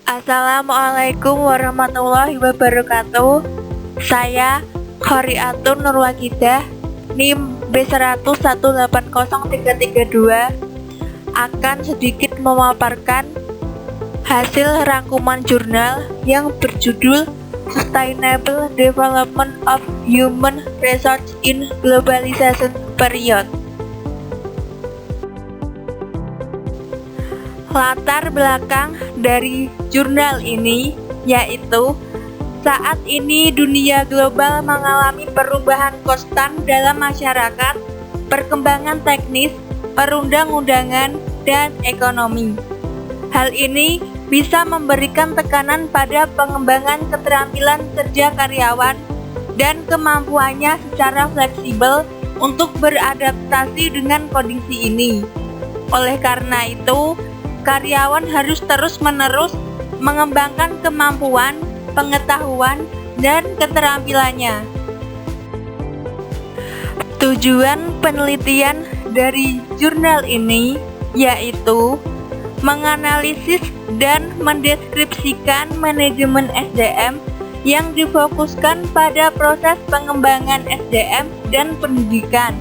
Assalamualaikum warahmatullahi wabarakatuh. Saya Khoriatun Nurwakidah, NIM B101803332, akan sedikit memaparkan hasil rangkuman jurnal yang berjudul Sustainable Development of Human Resource in Globalization Period. Latar belakang dari jurnal ini yaitu saat ini dunia global mengalami perubahan konstan dalam masyarakat, perkembangan teknis, perundang-undangan, dan ekonomi. Hal ini bisa memberikan tekanan pada pengembangan keterampilan kerja karyawan dan kemampuannya secara fleksibel untuk beradaptasi dengan kondisi ini. Oleh karena itu, karyawan harus terus-menerus mengembangkan kemampuan, pengetahuan, dan keterampilannya. Tujuan penelitian dari jurnal ini yaitu menganalisis dan mendeskripsikan manajemen SDM yang difokuskan pada proses pengembangan SDM dan pendidikan,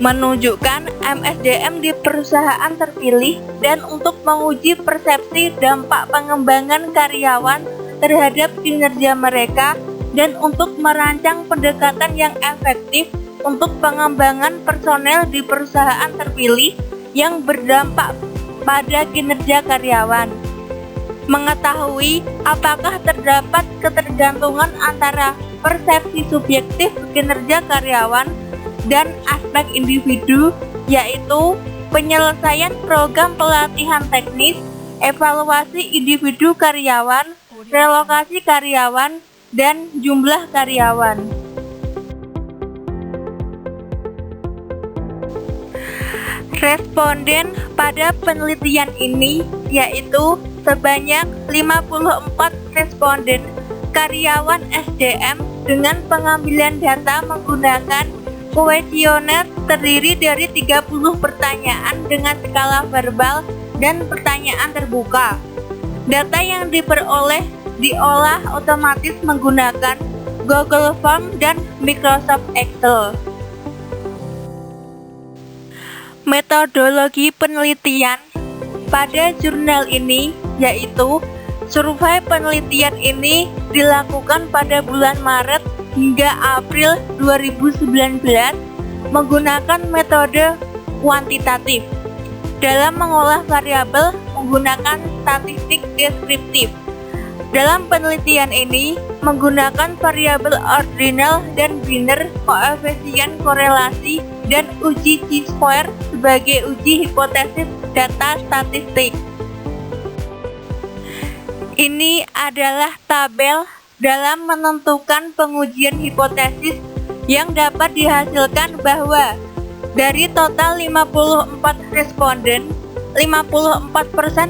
menunjukkan MSDM di perusahaan terpilih, dan untuk menguji persepsi dampak pengembangan karyawan terhadap kinerja mereka, dan untuk merancang pendekatan yang efektif untuk pengembangan personel di perusahaan terpilih yang berdampak pada kinerja karyawan. Mengetahui apakah terdapat ketergantungan antara persepsi subjektif kinerja karyawan dan aspek individu, yaitu penyelesaian program pelatihan teknis, evaluasi individu karyawan, relokasi karyawan, dan jumlah karyawan. Responden pada penelitian ini yaitu sebanyak 54 responden karyawan SDM dengan pengambilan data menggunakan kuesioner terdiri dari 30 pertanyaan dengan skala verbal dan pertanyaan terbuka. Data yang diperoleh diolah otomatis menggunakan Google Form dan Microsoft Excel. Metodologi penelitian pada jurnal ini yaitu survei penelitian ini dilakukan pada bulan Maret hingga April 2019 menggunakan metode kuantitatif dalam mengolah variabel menggunakan statistik deskriptif. Dalam penelitian ini menggunakan variabel ordinal dan binary, koefisien korelasi, dan uji chi-square sebagai uji hipotesis data statistik. Ini adalah tabel dalam menentukan pengujian hipotesis yang dapat dihasilkan bahwa dari total 54 responden, 54%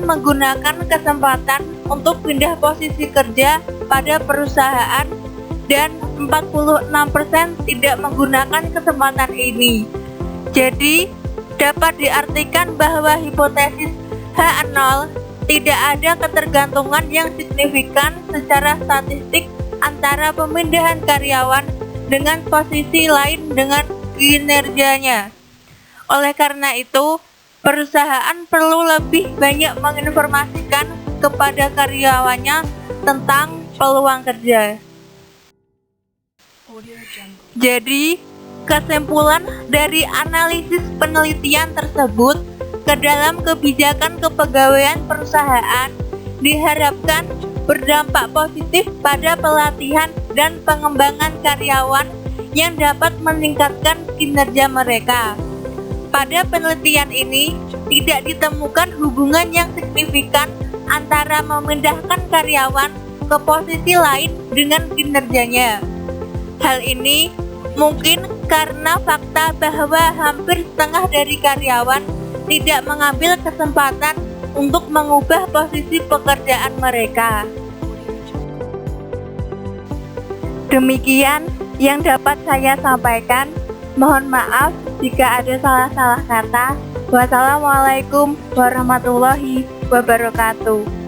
menggunakan kesempatan untuk pindah posisi kerja pada perusahaan dan 46% tidak menggunakan kesempatan ini. Jadi, dapat diartikan bahwa hipotesis H0 tidak ada ketergantungan yang signifikan secara statistik antara pemindahan karyawan dengan posisi lain dengan kinerjanya. Oleh karena itu, perusahaan perlu lebih banyak menginformasikan kepada karyawannya tentang peluang kerja. Jadi, kesimpulan dari analisis penelitian tersebut ke dalam kebijakan kepegawaian perusahaan diharapkan berdampak positif pada pelatihan dan pengembangan karyawan yang dapat meningkatkan kinerja mereka. Pada penelitian ini tidak ditemukan hubungan yang signifikan antara memindahkan karyawan ke posisi lain dengan kinerjanya. Hal ini mungkin karena fakta bahwa hampir setengah dari karyawan tidak mengambil kesempatan untuk mengubah posisi pekerjaan mereka. Demikian yang dapat saya sampaikan. Mohon maaf jika ada salah-salah kata. Wassalamualaikum warahmatullahi wabarakatuh.